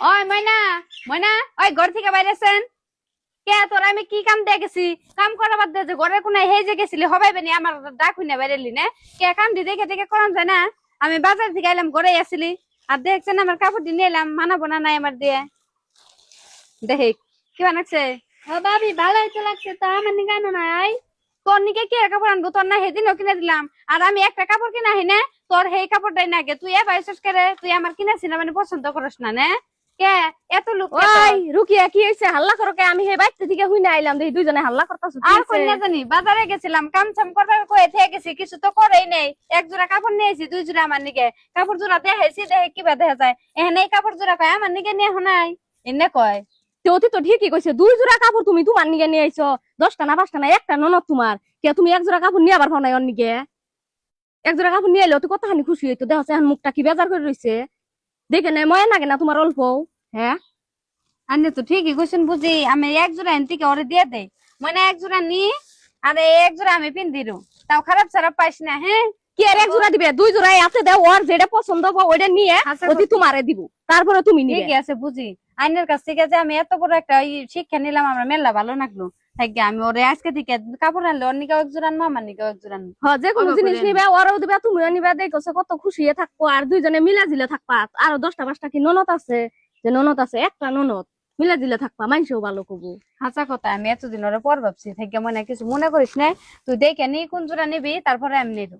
ওই ময়না, ময়না, ওই ঘর থেকে বাইরে আছেন কে? তোর আমি কি কাম দিয়ে গেছি? কাম করা বাদ দে, যে ঘরের কোনায় হেই যে গেছিলি হবাই বেনি আমার ডাক হইনা বাইরেলি না কে? কাম দি দেখে দেখে করান যায় না? আমি বাজার থেকে এলাম, ঘরে আসিলি আর দেখছেন আমার কাপড় দিয়ে এলাম, মানাবো না নাই আমার দিয়ে? দেখি কি বানাচ্ছে। ও ভাবি ভালোই তো লাগছে, তা আমার নিকে আনো নাই। তোর নিকে কি কাপড় আনবো? তোর না সেদিনও কিনে দিলাম, আর আমি একটা কাপড় কিনা হি না, তোর সেই কাপড়টাই না গে তুই এবার করে তুই আমার কিনেছি না মানে পছন্দ করিস না নে কে? এত লোক কে তোর? ওই রুকিয়া কি হইছে? হাল্লা করো কে? আমি হে বাইতে থেকে হুইনা আইলাম, দেখি দুইজনে হাল্লা করতাছ। আর কই না জানি, বাজারে গেছিলাম, কাম চাম করবার কয়ে থেকে গেছি, কিছু তো করেই নেই। এক জোড়া কাপড় নিয়েছি, 2 জোড়া আমার নিকে কাপড় জোড়া দেখাইছি, দেখে কিবা দেখা যায় এখানে এই কাপড় জোড়া কয় আমার নিকে নিয়ে নাই এনে কয়। অতি তো ঠিকই কইছে, 2 জোড়া কাপড় তুমি তোমার নিকে নিয়ে আইছো। 10টা না 5টা না একটা ননদ তোমার, কে তুমি 1 জোড়া কাপড় নিয়ে আবার ভাও নাই ওর নিকে? 1 জোড়া কাপড় নিয়ে এলো তুই কতখানি খুশি হইতো? দেখো এখন মুখটা কি বেজার করে রইছে, দেখে নাই ময়া লাগে না তোমার অল্প? হ্যাঁ আনে তো ঠিকই কইছেন বুঝি, আমি এক জোড়া এন থেকে ওরে দিয়ে দেই, মানে এক জোড়া নি আর এক জোড়া আমি পিন্দিরু, তাও খারাপ সারাপ পাইস না। হ্যাঁ কি আর 1 জোড়া দিবে? 2 জোড়াই আছে, দেও ওর যেটা পছন্দ হবে ওইটা নিয়ে আচ্ছা, অতি তোমারে দিব, তারপরে তুমি নিবে। ঠিকই আছে বুঝি। আইনের কাছ থেকে যে আমি এত বড় একটা শিক্ষা নিলাম, আমরা মেলা ভালো লাগলো। থাকে আমি ওরে আজকে থেকে কাপড় আনলে ওর নিকেও এক জোড়া আনবো, আমার নিকেও এক জোড়া আনবো। যে কোনো অবাক জিনিস করে নিবে, ওরাও দিবে তুমিও নিবে, দেখছো কত খুশি হয়ে থাকবো। আর দুইজনে মিলা জিলে থাকবা। আরো 10টা 5টা কি ননদ আছে? যে ননদ আছে, একটা ননদ মিলা জিলে থাকবা, মানুষও ভালো কবু। হাসা কথা, আমি এতদিন ওরে পর ভাবছি, থেকে মনে কিছু মনে করিস না। তুই দেখে নি কোন জোড়া নিবি, তারপরে আমি নিবো।